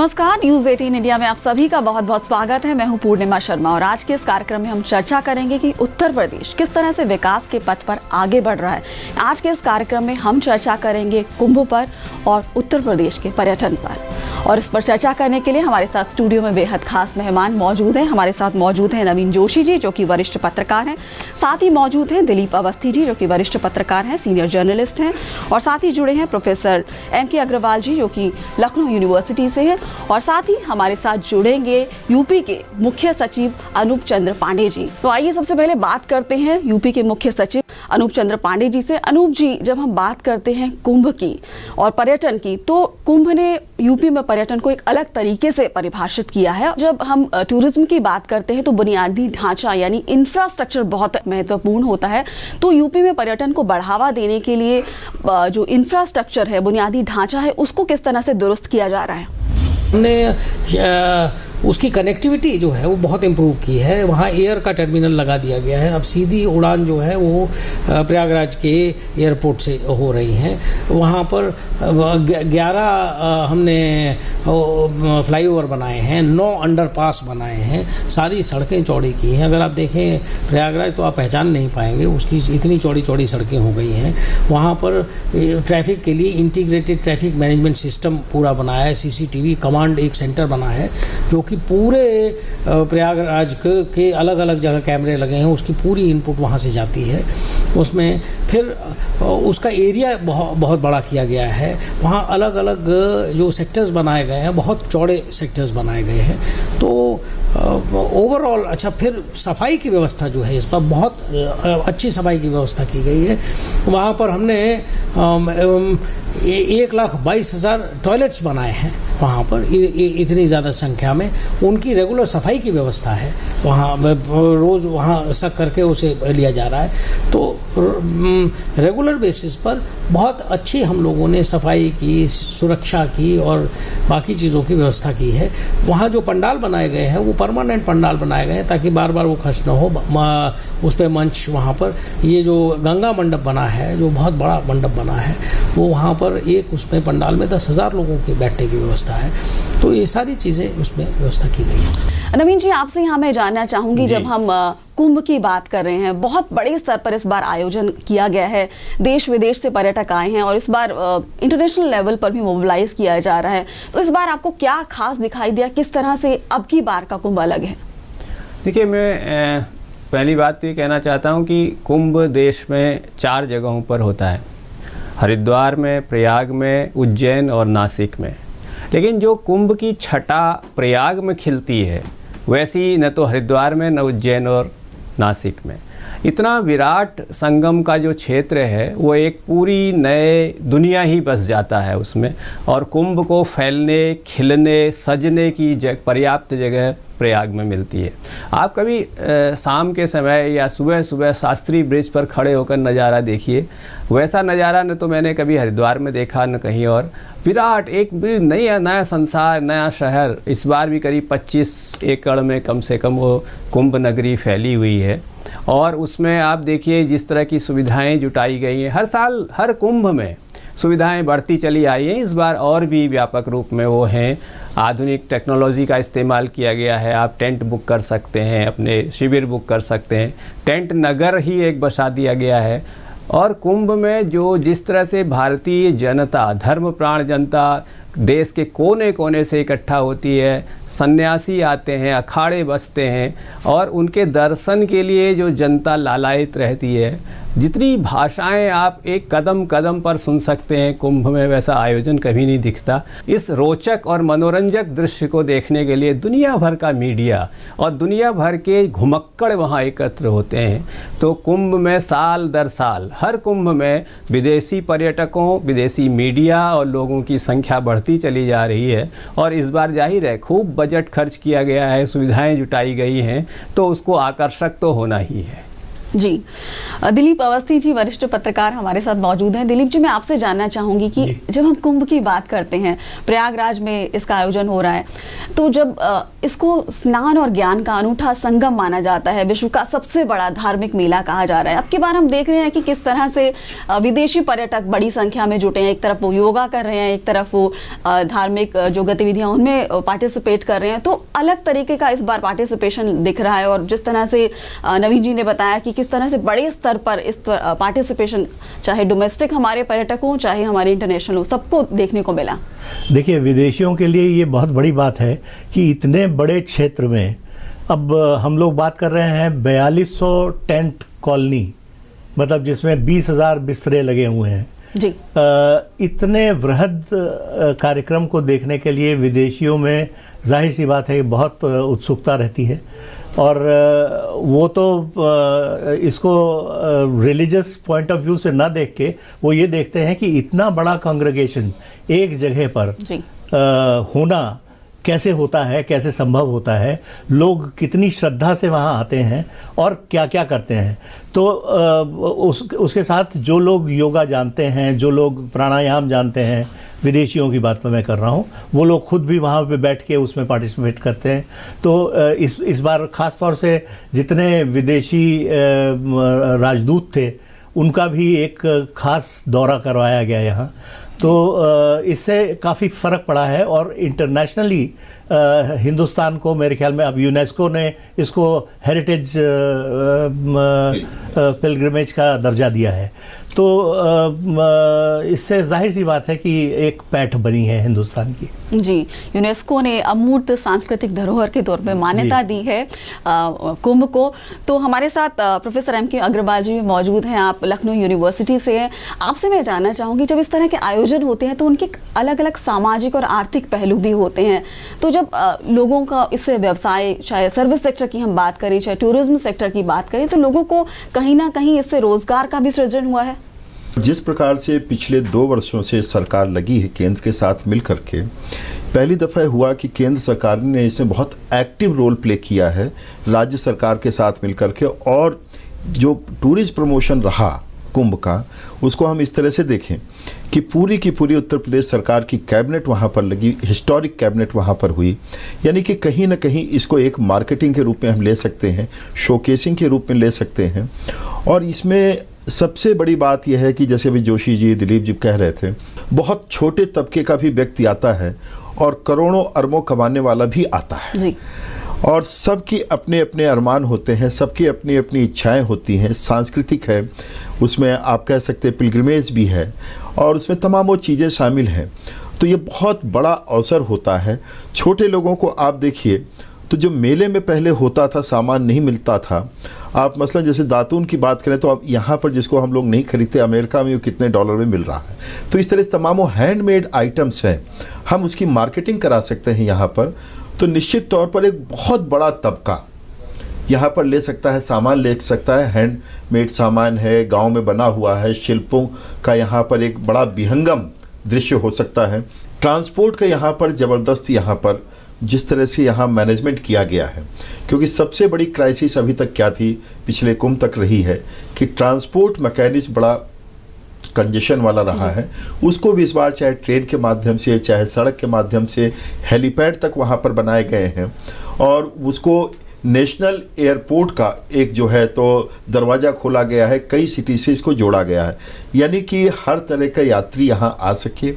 नमस्कार, news 18 India में आप सभी का बहुत बहुत स्वागत है। मैं हूं पूर्णिमा शर्मा और आज के इस कार्यक्रम में हम चर्चा करेंगे कि उत्तर प्रदेश किस तरह से विकास के पथ पर आगे बढ़ रहा है। आज के इस कार्यक्रम में हम चर्चा करेंगे कुंभ पर और उत्तर प्रदेश के पर्यटन पर। और इस पर चर्चा करने के लिए हमारे साथ स्टूडियो में बेहद खास मेहमान मौजूद हैं। हमारे साथ मौजूद हैं नवीन जोशी जी, जो कि वरिष्ठ पत्रकार हैं। साथ ही मौजूद हैं दिलीप अवस्थी जी, जो कि वरिष्ठ पत्रकार हैं, सीनियर जर्नलिस्ट हैं। और साथ ही जुड़े हैं प्रोफेसर M.K. अग्रवाल जी, जो कि लखनऊ यूनिवर्सिटी से हैं। और साथ ही हमारे साथ जुड़ेंगे यूपी के मुख्य सचिव अनूप चंद्र पांडे जी। तो आइए सबसे पहले बात करते हैं यूपी के मुख्य सचिव अनूप चंद्र पांडे जी से। अनूप जी, जब हम बात करते हैं कुंभ की और पर्यटन की, तो कुंभ ने यूपी में पर्यटन को एक अलग तरीके से परिभाषित किया है। जब हम टूरिज्म की बात करते हैं तो बुनियादी ढांचा यानी इंफ्रास्ट्रक्चर बहुत महत्वपूर्ण होता है। तो यूपी में पर्यटन को बढ़ावा देने के लिए जो इंफ्रास्ट्रक्चर है, बुनियादी ढांचा है, उसको किस तरह से दुरुस्त किया जा रहा है? हमने उसकी कनेक्टिविटी जो है वो बहुत इम्प्रूव की है। वहाँ एयर का टर्मिनल लगा दिया गया है। अब सीधी उड़ान जो है वो प्रयागराज के एयरपोर्ट से हो रही हैं। वहाँ पर 11 हमने फ्लाईओवर बनाए हैं, 9 अंडरपास बनाए हैं, सारी सड़कें चौड़ी की हैं। अगर आप देखें प्रयागराज तो आप पहचान नहीं पाएंगे, उसकी इतनी चौड़ी चौड़ी सड़कें हो गई हैं। वहाँ पर ट्रैफिक के लिए इंटीग्रेटेड ट्रैफिक मैनेजमेंट सिस्टम पूरा बनाया है। CCTV कमांड एक सेंटर बना है जो कि पूरे प्रयागराज के अलग अलग जगह कैमरे लगे हैं। उसकी पूरी इनपुट वहाँ से जाती है। उसमें फिर उसका एरिया बहुत बड़ा किया गया है। वहाँ अलग अलग जो सेक्टर्स बनाए गए हैं, बहुत चौड़े सेक्टर्स बनाए गए हैं। तो ओवरऑल अच्छा, फिर सफाई की व्यवस्था जो है, इस पर बहुत अच्छी सफाई की व्यवस्था की गई है। वहाँ पर हमने 1,22,000 टॉयलेट्स बनाए हैं। वहाँ पर इतनी ज़्यादा संख्या में उनकी रेगुलर सफाई की व्यवस्था है। वहाँ रोज़ वहाँ सक करके उसे लिया जा रहा है। तो रेगुलर बेसिस पर बहुत अच्छी हम लोगों ने सफाई की, सुरक्षा की और बाकी चीज़ों की व्यवस्था की है। वहाँ जो पंडाल बनाए गए हैं वो परमानेंट पंडाल बनाए गए हैं ताकि बार बार वो खर्च न हो। उस पर मंच, वहाँ पर ये जो गंगा मंडप बना है, जो बहुत बड़ा मंडप बना है, वो वहाँ पर एक उसमें पंडाल में 10,000 लोगों के बैठने की व्यवस्था है। तो ये सारी चीज़ें उसमें व्यवस्था की गई है। नवीन जी, आपसे यहाँ मैं जानना चाहूँगी, जब हम कुंभ की बात कर रहे हैं, बहुत बड़े स्तर पर इस बार आयोजन किया गया है, देश विदेश से पर्यटक आए हैं और इस बार इंटरनेशनल लेवल पर भी मोबिलाइज किया जा रहा है। तो इस बार आपको क्या खास दिखाई दिया? किस तरह से अब की बार का कुंभ अलग है? देखिए, मैं पहली बात तो ये कहना चाहता हूँ कि कुंभ देश में 4 जगहों पर होता है, हरिद्वार में, प्रयाग में, उज्जैन और नासिक में। लेकिन जो कुंभ की छटा प्रयाग में खिलती है, वैसी न तो हरिद्वार में, न उज्जैन और नासिक में। इतना विराट संगम का जो क्षेत्र है वो एक पूरी नए दुनिया ही बस जाता है उसमें। और कुंभ को फैलने, खिलने, सजने की पर्याप्त जगह प्रयाग में मिलती है। आप कभी शाम के समय या सुबह सुबह शास्त्री ब्रिज पर खड़े होकर नज़ारा देखिए। वैसा नज़ारा न तो मैंने कभी हरिद्वार में देखा, न कहीं और। विराट एक नया संसार, नया शहर। इस बार भी करीब 25 एकड़ में कम से कम वो कुंभ नगरी फैली हुई है। और उसमें आप देखिए जिस तरह की सुविधाएं जुटाई गई हैं। हर साल हर कुंभ में सुविधाएं बढ़ती चली आई हैं। इस बार और भी व्यापक रूप में वो हैं। आधुनिक टेक्नोलॉजी का इस्तेमाल किया गया है। आप टेंट बुक कर सकते हैं, अपने शिविर बुक कर सकते हैं। टेंट नगर ही एक बसा दिया गया है। और कुंभ में जो जिस तरह से भारतीय जनता, धर्मप्राण जनता देश के कोने कोने से इकट्ठा होती है, सन्यासी आते हैं, अखाड़े बसते हैं और उनके दर्शन के लिए जो जनता लालायित रहती है, जितनी भाषाएं आप एक कदम कदम पर सुन सकते हैं कुंभ में, वैसा आयोजन कभी नहीं दिखता। इस रोचक और मनोरंजक दृश्य को देखने के लिए दुनिया भर का मीडिया और दुनिया भर के घुमक्कड़ वहाँ एकत्र होते हैं। तो कुंभ में साल दर साल हर कुंभ में विदेशी पर्यटकों, विदेशी मीडिया और लोगों की संख्या बढ़ती चली जा रही है। और इस बार जाहिर है खूब बजट खर्च किया गया है, सुविधाएं जुटाई गई हैं, तो उसको आकर्षक तो होना ही है। जी, दिलीप अवस्थी जी वरिष्ठ पत्रकार हमारे साथ मौजूद हैं। दिलीप जी, मैं आपसे जानना चाहूंगी कि जब हम कुंभ की बात करते हैं, प्रयागराज में इसका आयोजन हो रहा है, तो जब इसको स्नान और ज्ञान का अनूठा संगम माना जाता है, विश्व का सबसे बड़ा धार्मिक मेला कहा जा रहा है, अब की बार हम देख रहे हैं कि किस तरह से विदेशी पर्यटक बड़ी संख्या में जुटे हैं। एक तरफ वो योगा कर रहे हैं, एक तरफ वो धार्मिक जो गतिविधियां उनमें पार्टिसिपेट कर रहे हैं, तो अलग तरीके का इस बार पार्टिसिपेशन दिख रहा है। और जिस तरह से नवीन जी ने बताया कि किस तरह से बड़े स्तर पर इस पार्टिसिपेशन, चाहे डोमेस्टिक हमारे पर्यटक हो चाहे हमारे इंटरनेशनल हो, सबको देखने को मिला। देखिए, विदेशियों के लिए ये बहुत बड़ी बात है कि इतने बड़े क्षेत्र में, अब हम लोग बात कर रहे हैं 4200 टेंट कॉलोनी, मतलब जिसमें 20,000 बिस्तरे लगे हुए हैं जी। इतने वृहद कार्यक्रम को देखने के लिए विदेशियों में जाहिर सी बात है कि बहुत उत्सुकता रहती है। और वो तो इसको रिलीजियस पॉइंट ऑफ व्यू से ना देख के वो ये देखते हैं कि इतना बड़ा कांग्रेगेशन एक जगह पर होना कैसे होता है, कैसे संभव होता है, लोग कितनी श्रद्धा से वहाँ आते हैं और क्या क्या करते हैं। तो उसके साथ जो लोग योगा जानते हैं, जो लोग प्राणायाम जानते हैं, विदेशियों की बात मैं कर रहा हूँ, वो लोग खुद भी वहाँ पे बैठ के उसमें पार्टिसिपेट करते हैं। तो इस बार ख़ास तौर से जितने विदेशी राजदूत थे उनका भी एक ख़ास दौरा करवाया गया यहाँ। तो इससे काफ़ी फ़र्क पड़ा है और इंटरनेशनली हिंदुस्तान को मेरे ख्याल में अब यूनेस्को ने इसको हेरिटेज पिलग्रिमेज का दर्जा दिया है। तो इससे जाहिर सी बात है कि एक पैठ बनी है हिंदुस्तान की। जी, यूनेस्को ने अमूर्त सांस्कृतिक धरोहर के तौर पे मान्यता दी है कुंभ को। तो हमारे साथ प्रोफेसर M.K. अग्रवाल जी मौजूद हैं, आप लखनऊ यूनिवर्सिटी से हैं। आपसे मैं जानना चाहूँगी, जब इस तरह के आयोजन होते हैं तो उनके अलग अलग सामाजिक और आर्थिक पहलू भी होते हैं। तो जब लोगों का इससे व्यवसाय, चाहे सर्विस सेक्टर की हम बात करें, चाहे टूरिज्म सेक्टर की बात करें, तो लोगों को कहीं ना कहीं इससे रोजगार का भी सृजन हुआ है। जिस प्रकार से पिछले 2 वर्षों से सरकार लगी है केंद्र के साथ मिलकर के, पहली दफ़ा हुआ कि केंद्र सरकार ने इसमें बहुत एक्टिव रोल प्ले किया है राज्य सरकार के साथ मिलकर के। और जो टूरिस्ट प्रमोशन रहा कुंभ का, उसको हम इस तरह से देखें कि पूरी की पूरी उत्तर प्रदेश सरकार की कैबिनेट वहाँ पर लगी, हिस्टोरिक कैबिनेट वहाँ पर हुई। यानी कि कहीं ना कहीं इसको एक मार्केटिंग के रूप में हम ले सकते हैं, शोकेसिंग के रूप में ले सकते हैं। और इसमें सबसे बड़ी बात यह है कि जैसे अभी जोशी जी, दिलीप जी कह रहे थे, बहुत छोटे तबके का भी व्यक्ति आता है और करोड़ों अरबों कमाने वाला भी आता है जी। और सबकी अपने अपने अरमान होते हैं, सबकी अपनी अपनी इच्छाएं होती हैं, सांस्कृतिक है, उसमें आप कह सकते हैं पिलग्रिमेज भी है और उसमें तमाम वो चीज़ें शामिल हैं। तो ये बहुत बड़ा अवसर होता है। छोटे लोगों को आप देखिए, तो जो मेले में पहले होता था, सामान नहीं मिलता था, आप मसलन जैसे दातून की बात करें तो आप यहाँ पर जिसको हम लोग नहीं खरीदते, अमेरिका में वो कितने डॉलर में मिल रहा है। तो इस तरह से तमाम वो हैंडमेड आइटम्स हैं, हम उसकी मार्केटिंग करा सकते हैं यहाँ पर। तो निश्चित तौर पर एक बहुत बड़ा तबका यहाँ पर ले सकता है, सामान ले सकता है, हैंडमेड सामान है, गांव में बना हुआ है, शिल्पों का यहाँ पर एक बड़ा विहंगम दृश्य हो सकता है। ट्रांसपोर्ट का यहाँ पर ज़बरदस्त, यहाँ पर जिस तरह से यहाँ मैनेजमेंट किया गया है, क्योंकि सबसे बड़ी क्राइसिस अभी तक क्या थी, पिछले कुंभ तक रही है कि ट्रांसपोर्ट मैकेनिज्म बड़ा कंजेशन वाला रहा है। उसको भी इस बार चाहे ट्रेन के माध्यम से, चाहे सड़क के माध्यम से, हेलीपैड तक वहाँ पर बनाए गए हैं। और उसको नेशनल एयरपोर्ट का एक जो है तो दरवाज़ा खोला गया है, कई सिटी से इसको जोड़ा गया है, यानी कि हर तरह का यात्री यहाँ आ सके,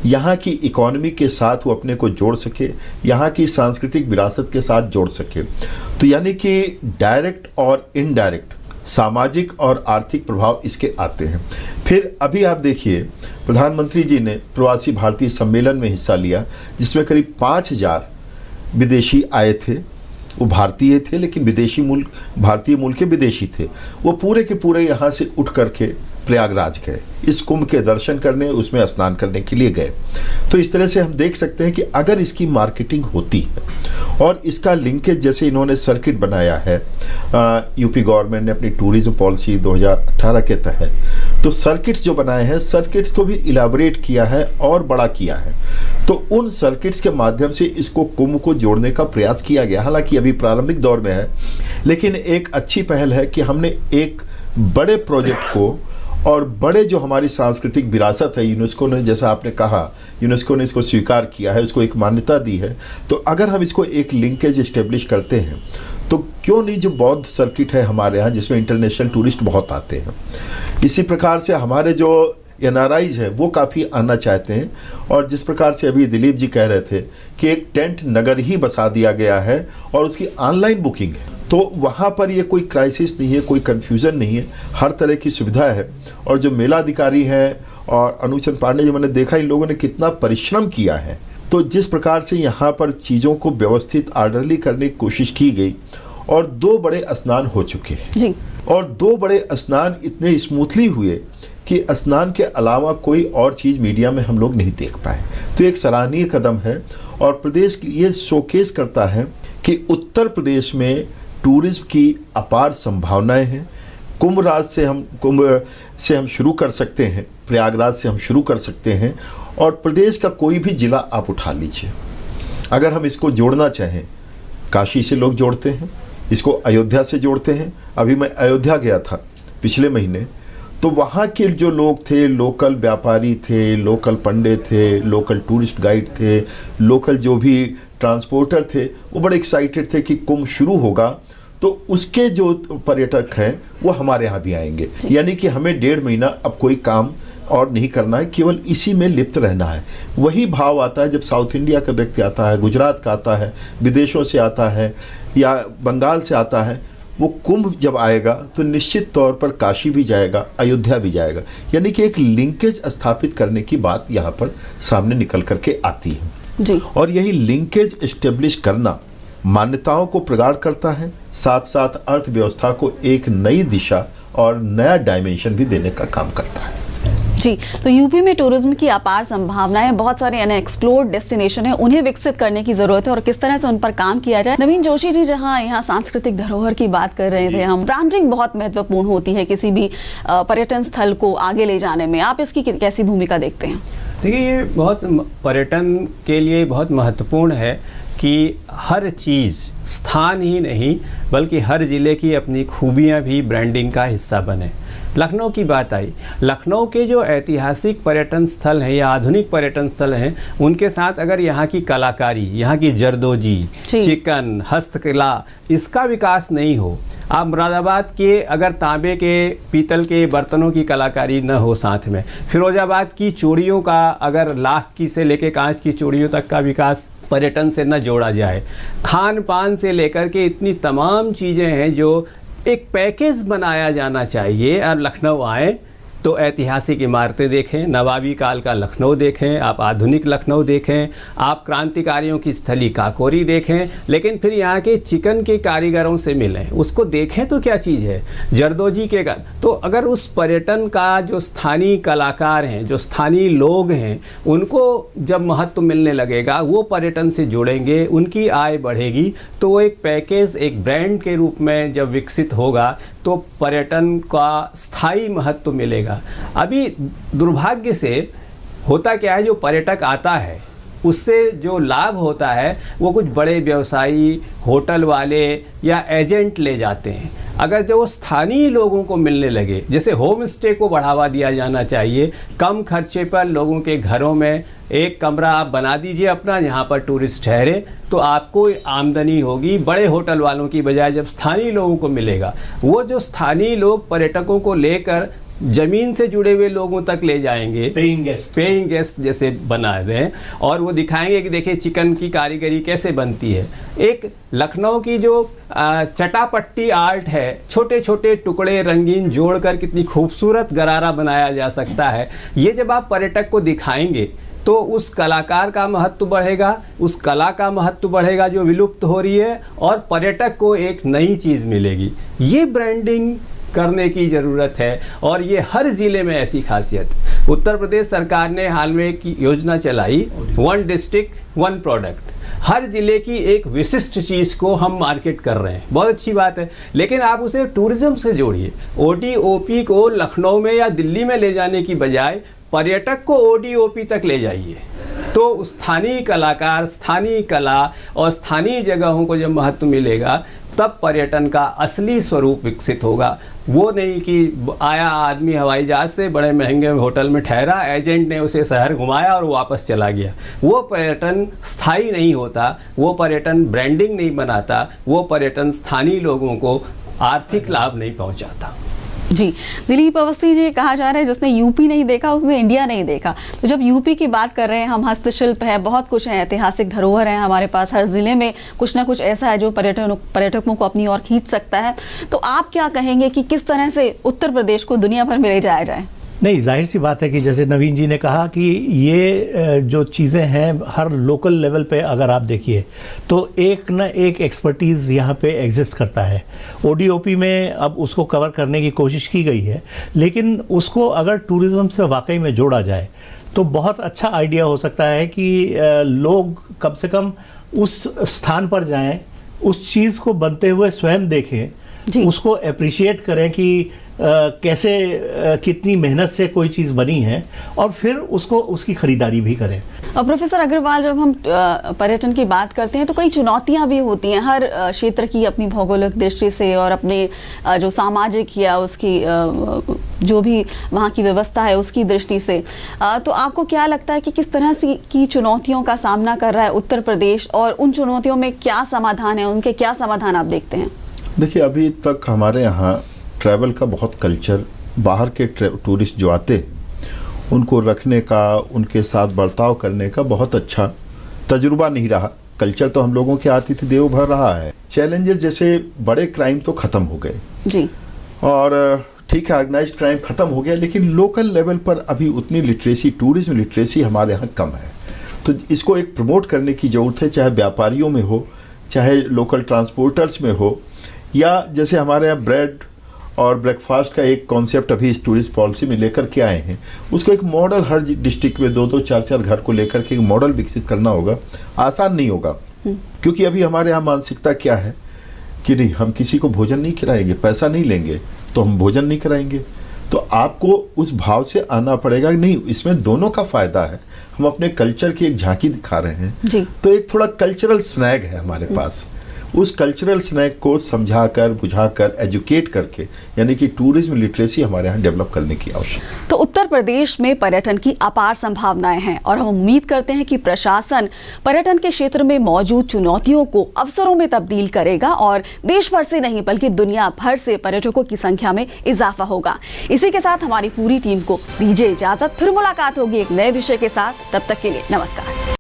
यहाँ की इकोनॉमी के साथ वो अपने को जोड़ सके, यहाँ की सांस्कृतिक विरासत के साथ जोड़ सके। तो यानी कि डायरेक्ट और इनडायरेक्ट सामाजिक और आर्थिक प्रभाव इसके आते हैं। फिर अभी आप देखिए, प्रधानमंत्री जी ने प्रवासी भारतीय सम्मेलन में हिस्सा लिया, जिसमें करीब 5000 विदेशी आए थे। वो भारतीय थे लेकिन विदेशी मूल, भारतीय मूल के विदेशी थे। वो पूरे के पूरे यहाँ से उठ करके प्रयागराज गए, इस कुंभ के दर्शन करने, उसमें स्नान करने के लिए गए। तो इस तरह से हम देख सकते हैं कि अगर इसकी मार्केटिंग होती है और इसका लिंकेज, जैसे इन्होंने सर्किट बनाया है, यूपी गवर्नमेंट ने अपनी टूरिज्म पॉलिसी 2018 के तहत, तो सर्किट्स जो बनाए हैं, सर्किट्स को भी इलाबोरेट किया है और बड़ा किया है। तो उन सर्किट्स के माध्यम से इसको कुंभ को जोड़ने का प्रयास किया गया। हालांकि अभी प्रारंभिक दौर में है, लेकिन एक अच्छी पहल है कि हमने एक बड़े प्रोजेक्ट को और बड़े जो हमारी सांस्कृतिक विरासत है, यूनेस्को ने, जैसा आपने कहा, यूनेस्को ने इसको स्वीकार किया है, उसको एक मान्यता दी है। तो अगर हम इसको एक लिंकेज इस्टेब्लिश करते हैं तो क्यों नहीं, जो बौद्ध सर्किट है हमारे यहाँ जिसमें इंटरनेशनल टूरिस्ट बहुत आते हैं, इसी प्रकार से हमारे जो NRIs है वो काफ़ी आना चाहते हैं। और जिस प्रकार से अभी दिलीप जी कह रहे थे कि एक टेंट नगर ही बसा दिया गया है और उसकी ऑनलाइन बुकिंग है, तो वहाँ पर ये कोई क्राइसिस नहीं है, कोई कन्फ्यूज़न नहीं है, हर तरह की सुविधा है। और जो मेला अधिकारी हैं और अनुचंद पांडे जी, मैंने देखा इन लोगों ने कितना परिश्रम किया है। तो जिस प्रकार से यहाँ पर चीज़ों को व्यवस्थित ऑर्डरली करने की कोशिश की गई, और 2 बड़े स्नान हो चुके हैं जी, और 2 बड़े स्नान इतने स्मूथली हुए कि स्नान के अलावा कोई और चीज़ मीडिया में हम लोग नहीं देख पाए। तो एक सराहनीय कदम है और प्रदेश की ये शोकेस करता है कि उत्तर प्रदेश में टूरिज्म की अपार संभावनाएं हैं। कुंभ से हम शुरू कर सकते हैं, प्रयागराज से हम शुरू कर सकते हैं, और प्रदेश का कोई भी जिला आप उठा लीजिए, अगर हम इसको जोड़ना चाहें, काशी से लोग जोड़ते हैं, इसको अयोध्या से जोड़ते हैं। अभी मैं अयोध्या गया था पिछले महीने, तो वहाँ के जो लोग थे, लोकल व्यापारी थे, लोकल पंडित थे, लोकल टूरिस्ट गाइड थे, लोकल जो भी ट्रांसपोर्टर थे, वो बड़े एक्साइटेड थे कि कुंभ शुरू होगा तो उसके जो पर्यटक हैं वो हमारे यहाँ भी आएंगे। यानी कि हमें 1.5 महीना अब कोई काम और नहीं करना है, केवल इसी में लिप्त रहना है। वही भाव आता है जब साउथ इंडिया का व्यक्ति आता है, गुजरात का आता है, विदेशों से आता है या बंगाल से आता है, वो कुंभ जब आएगा तो निश्चित तौर पर काशी भी जाएगा, अयोध्या भी जाएगा। यानी कि एक लिंकेज स्थापित करने की बात यहाँ पर सामने निकल करके आती है जी। और यही लिंकेज एस्टेब्लिश करना मान्यताओं को प्रगाढ़ करता है, साथ साथ अर्थव्यवस्था को एक नई दिशा और नया डायमेंशन भी देने का काम करता है जी। तो यूपी में टूरिज्म की अपार संभावनाएं, बहुत सारे अनएक्सप्लोर्ड डेस्टिनेशन है, उन्हें विकसित करने की जरूरत है और किस तरह से उन पर काम किया जाए। नवीन जोशी जी, जहां यहाँ सांस्कृतिक धरोहर की बात कर रहे थे हम, ब्रांडिंग बहुत महत्वपूर्ण होती है किसी भी पर्यटन स्थल को आगे ले जाने में, आप इसकी कैसी भूमिका देखते हैं? देखिए, ये बहुत पर्यटन के लिए बहुत महत्वपूर्ण है कि हर चीज़, स्थान ही नहीं बल्कि हर ज़िले की अपनी खूबियाँ भी ब्रांडिंग का हिस्सा बने। लखनऊ की बात आई, लखनऊ के जो ऐतिहासिक पर्यटन स्थल हैं या आधुनिक पर्यटन स्थल हैं, उनके साथ अगर यहाँ की कलाकारी, यहाँ की जरदोजी, चिकन, हस्तकला, इसका विकास नहीं हो, आप मुरादाबाद के अगर तांबे के, पीतल के बर्तनों की कलाकारी न हो, साथ में फिरोजाबाद की चूड़ियों का अगर लाख की से लेके कांच की चूड़ियों तक का विकास पर्यटन से न जोड़ा जाए, खान पान से लेकर के इतनी तमाम चीज़ें हैं जो एक पैकेज बनाया जाना चाहिए। और लखनऊ आए तो ऐतिहासिक इमारतें देखें, नवाबी काल का लखनऊ देखें, आप आधुनिक लखनऊ देखें, आप क्रांतिकारियों की स्थली काकोरी देखें, लेकिन फिर यहाँ के चिकन के कारीगरों से मिलें, उसको देखें तो क्या चीज़ है, जरदोजी के घर। तो अगर उस पर्यटन का जो स्थानीय कलाकार हैं, जो स्थानीय लोग हैं, उनको जब महत्व मिलने लगेगा, वो पर्यटन से जुड़ेंगे, उनकी आय बढ़ेगी, तो वो एक पैकेज, एक ब्रांड के रूप में जब विकसित होगा तो पर्यटन का स्थायी महत्व मिलेगा। अभी दुर्भाग्य से होता क्या है, जो पर्यटक आता है उससे जो लाभ होता है वो कुछ बड़े व्यवसायी, होटल वाले या एजेंट ले जाते हैं। अगर जो स्थानीय लोगों को मिलने लगे, जैसे होम स्टे को बढ़ावा दिया जाना चाहिए, कम खर्चे पर लोगों के घरों में एक कमरा आप बना दीजिए अपना, यहाँ पर टूरिस्ट ठहरे, तो आपको आमदनी होगी बड़े होटल वालों की बजाय जब स्थानीय लोगों को मिलेगा। वो जो स्थानीय लोग पर्यटकों को लेकर ज़मीन से जुड़े हुए लोगों तक ले जाएंगे, पेइंग गेस्ट जैसे बना दें, और वो दिखाएंगे कि देखिए चिकन की कारीगरी कैसे बनती है। एक लखनऊ की जो चटापट्टी आर्ट है, छोटे छोटे टुकड़े रंगीन जोड़कर कितनी खूबसूरत गरारा बनाया जा सकता है, ये जब आप पर्यटक को दिखाएंगे तो उस कलाकार का महत्व बढ़ेगा, उस कला का महत्व बढ़ेगा जो विलुप्त हो रही है, और पर्यटक को एक नई चीज़ मिलेगी। ये ब्रांडिंग करने की ज़रूरत है और ये हर ज़िले में ऐसी खासियत। उत्तर प्रदेश सरकार ने हाल में एक योजना चलाई, 1 डिस्ट्रिक्ट 1 प्रोडक्ट। हर ज़िले की एक विशिष्ट चीज़ को हम मार्केट कर रहे हैं, बहुत अच्छी बात है, लेकिन आप उसे टूरिज्म से जोड़िए। ODOP को लखनऊ में या दिल्ली में ले जाने की बजाय पर्यटक को ODOP तक ले जाइए। तो स्थानीय कलाकार, स्थानीय कला और स्थानीय जगहों को जब महत्व मिलेगा तब पर्यटन का असली स्वरूप विकसित होगा। वो नहीं कि आया आदमी हवाई जहाज से बड़े महंगे होटल में ठहरा, एजेंट ने उसे शहर घुमाया और वापस चला गया। वो पर्यटन स्थायी नहीं होता, वो पर्यटन ब्रांडिंग नहीं बनाता, वो पर्यटन स्थानीय लोगों को आर्थिक लाभ नहीं पहुंचाता। जी, दिलीप अवस्थी जी, कहा जा रहा है जिसने यूपी नहीं देखा उसने इंडिया नहीं देखा। तो जब यूपी की बात कर रहे हैं हम, हस्तशिल्प है, बहुत कुछ है, ऐतिहासिक धरोहर है हमारे पास, हर जिले में कुछ ना कुछ ऐसा है जो पर्यटकों को अपनी ओर खींच सकता है। तो आप क्या कहेंगे कि किस तरह से उत्तर प्रदेश को दुनिया भर में ले जाया जाए? नहीं, जाहिर सी बात है कि जैसे नवीन जी ने कहा कि ये जो चीज़ें हैं हर लोकल लेवल पे अगर आप देखिए तो एक न एक एक्सपर्टीज़ यहाँ पे एग्जिस्ट करता है। ओडीओपी में अब उसको कवर करने की कोशिश की गई है, लेकिन उसको अगर टूरिज़्म से वाकई में जोड़ा जाए तो बहुत अच्छा आइडिया हो सकता है कि लोग कम से कम उस स्थान पर जाएं, उस चीज़ को बनते हुए स्वयं देखें, उसको अप्रिशिएट करें कि कैसे कितनी मेहनत से कोई चीज़ बनी है और फिर उसको उसकी खरीदारी भी करें। और प्रोफेसर अग्रवाल, जब हम पर्यटन की बात करते हैं तो कई चुनौतियां भी होती हैं हर क्षेत्र की अपनी भौगोलिक दृष्टि से और अपने जो सामाजिक या उसकी जो भी वहाँ की व्यवस्था है उसकी दृष्टि से। तो आपको क्या लगता है कि किस तरह से की चुनौतियों का सामना कर रहा है उत्तर प्रदेश और उन चुनौतियों में क्या समाधान है, उनके क्या समाधान आप देखते हैं? देखिए, अभी तक हमारे यहाँ ट्रैवल का बहुत कल्चर, बाहर के टूरिस्ट जो आते उनको रखने का, उनके साथ बर्ताव करने का बहुत अच्छा तजुर्बा नहीं रहा। कल्चर तो हम लोगों के आतिथ्य देवो भर रहा है। चैलेंजेस जैसे बड़े क्राइम तो ख़त्म हो गए जी, और ठीक है, ऑर्गेनाइज्ड क्राइम ख़त्म हो गया, लेकिन लोकल लेवल पर अभी उतनी लिटरेसी, टूरिज्म लिटरेसी हमारे यहाँ कम है। तो इसको एक प्रमोट करने की ज़रूरत है, चाहे व्यापारियों में हो, चाहे लोकल ट्रांसपोर्टर्स में हो, या जैसे हमारे यहाँ ब्रेड और ब्रेकफास्ट का एक कॉन्सेप्ट अभी इस टूरिस्ट पॉलिसी में लेकर के आए हैं। उसको एक मॉडल हर डिस्ट्रिक्ट में 2-2, 4-4 घर को लेकर के एक मॉडल विकसित करना होगा। आसान नहीं होगा, क्योंकि अभी हमारे यहाँ मानसिकता क्या है कि नहीं, हम किसी को भोजन नहीं खिलाएंगे, पैसा नहीं लेंगे तो हम भोजन नहीं कराएंगे। तो आपको उस भाव से आना पड़ेगा, नहीं इसमें दोनों का फायदा है। हम अपने कल्चर की एक झांकी दिखा रहे हैं जी। तो एक थोड़ा कल्चरल स्नैग है हमारे पास। उस कल्चरल स्नैग को समझाकर, बुझाकर, एजुकेट करके, यानी कि टूरिज्म लिटरेसी हमारे यहाँ डेवलप करने की आवश्यकता। तो उत्तर प्रदेश में पर्यटन की अपार संभावनाएं हैं और हम उम्मीद करते हैं कि प्रशासन पर्यटन के क्षेत्र में मौजूद चुनौतियों को अवसरों में तब्दील करेगा और देश भर से नहीं बल्कि दुनिया भर से पर्यटकों की संख्या में इजाफा होगा। इसी के साथ हमारी पूरी टीम को दीजिए इजाजत, फिर मुलाकात होगी एक नए विषय के साथ। तब तक के लिए नमस्कार।